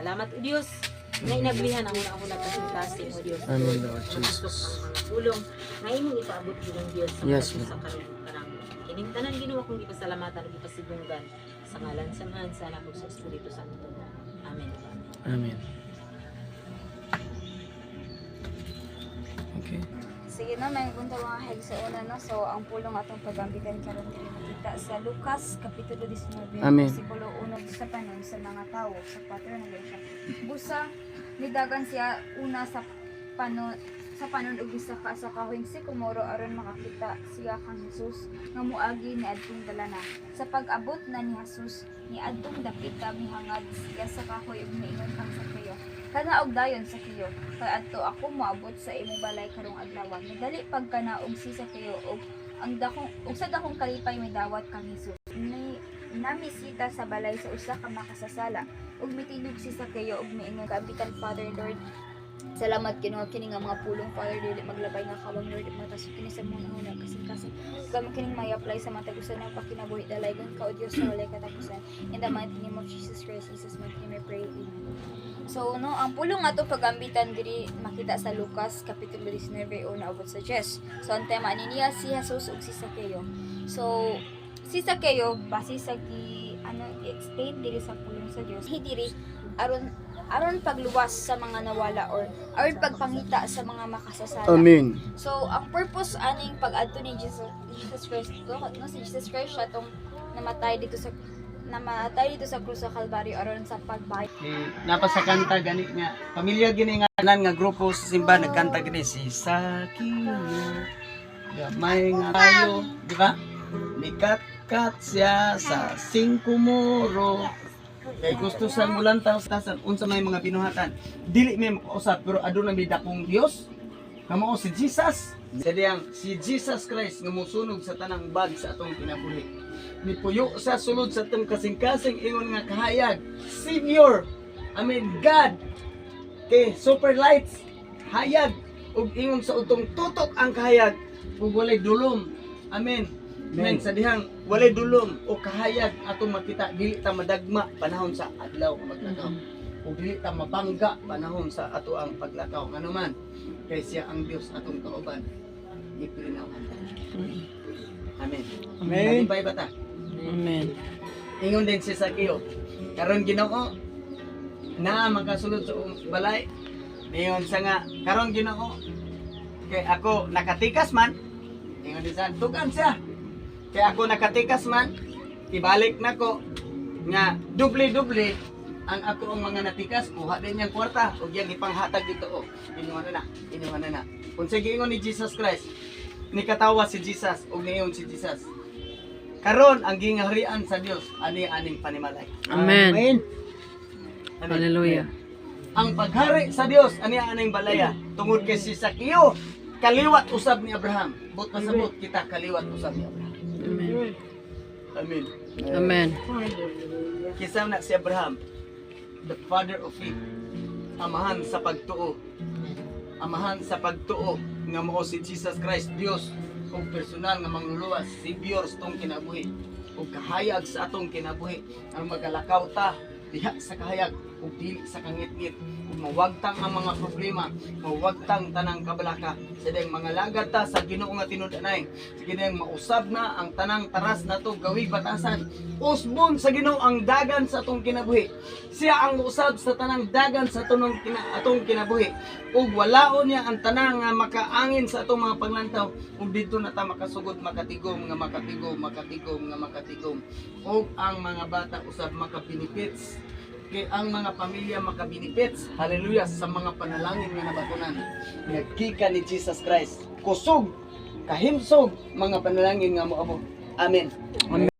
Salamat o Dios. Nga inablihan ang una-una kasing-kasing o Dios. Amen, Lord Jesus. Ang mga tulong nga imong ipaabot gyud Dios sa Yes, sa karon karang kining tanan Ginoo kong gipasalamatan ug gipasigunggan sa ngalan sa Ama sa Anak ug sa Espiritu Santo. Amen. Amen. Okay. Sige na, may punta mga heg sa una no. So, ang pulong atong pagambitan karon diri makita sa Lucas kapitulo 19 Amen. bersikulo 1 sa panon sa mga tawo sa 4 na siya. Busa nidagan siya una sa panon ug isa ka sa kahoyng sikomoro aron makakita siya kang Hesus nga moagi ni adtong dalana. Sa pag-abot na ni Hesus ni adtong dapita mihangad siya sa kahoy ug miingon kang Sakeo. Kana og dayon Sakeo, kay adto ako moabot sa imong balay karong adlaw. Madali pagkanaog si Sakeo ug ang dakong ug sa dakong kalipay may dawat kang Hesus. Ni namisita sa balay sa usa ka makasasala ug mitinog si Sakeo ug miingon kaabitan Father Lord. Salamat Ginoo kini nga mga pulong Father dili maglabay nga kawang Lord matas kini sa mga una kasi kami kining may apply sa mga tagusan ng pakinabuhi dalaygon ka o Dios sa walay katapusan. In the mighty name of Jesus Christ, Jesus mighty name I pray. Amen. So no, ang pulong ato pagambitan diri makita sa Lucas kapitulo 19 una abot sa 10. So ang tema niya si Jesus ug si Sakeo. So si Sakeo base sa i-explain diri sa pulong sa Dios. Diri aron pagluwas sa mga nawala or aron pagpangita sa mga makasasala. Amen. So ang purpose aning pag-adto ni Jesus Christ no si Jesus Christ siya tong namatay dito sa krus sa Calvary aron sa pagbayad. Napa sa kanta gani nga pamilya gini nga tanan nga grupo sa simba nagkanta gini si Sakio gamay nga kayo di ba mikat-kat siya sa singkumoro kay gusto sa mulantang tasan unsa may mga binuhatan dili may makausap pero aduna may dakong Dios nga mao si Jesus si Jesus Christ nga mosunog sa tanang bag sa atong kinabuhi nipuyo sa sulod sa atong kasing-kasing ingon nga kahayag Savior God kay super lights hayag ug ingon sa utong tutok ang kahayag ug walay dulom amen sa dihang walay dulom o kahayag atong makita dili ta madagma panahon sa adlaw nga maglakaw ug dili ta mabangga panahon sa ato ang paglakaw ngano man kay siya ang Dios atong kauban ipilinawan. Amen. Amen. Kalipay ba ta? Amen. Ingon din si Sakeo karon Ginoo na makasulod sa balay ingon sa nga karon Ginoo kay ako nakatikas man ingon din sa tugan siya kay ako nakatikas man ibalik na ko nga dubli ang ako ang mga natikas kuha din yang kwarta ug yang ipanghatag dito inuwan na kung sige ingon ni Jesus Christ ni katawa si Jesus ug niingon si Jesus karon ang gingaharian sa Dios aning panimalay. Amen. Amen. Hallelujah. Ang paghari sa Dios aning balaya tungod kay si Sakeo kaliwat usab ni Abraham but pasabot kita kaliwat usab ni Abraham. Amen. Amen. Amen. Kisa na si Abraham, the father of faith, amahan sa pagtuo. Amahan sa pagtuo nga mao si Jesus Christ, Dios ug personal nga mangluluwas, Savior sa atong kinabuhi ug kahayag sa atong kinabuhi ang magalakaw ta diha sa kahayag ug dili sa kangit-ngit ug mawagtang ang mga problema, mawagtang tanang kabalaka sa dayang mga lagad ta sa Ginoo nga tinud-anay sa dayang mausab na ang tanang taras nato gawig batasan usbon sa Ginoo ang dagan sa atong kinabuhi siya ang usab sa tanang dagan sa atong kinabuhi ug walaon niya ang tanang nga makaangin sa atong mga paglantaw ug dito na ta makasugod makatigom ug ang mga bata usab makabenefits kay ang mga pamilya makabinipits hallelujah sa mga panalangin nga nabatunan nagkika ni Jesus Christ kusog kahimsog mga panalangin nga moabot amen.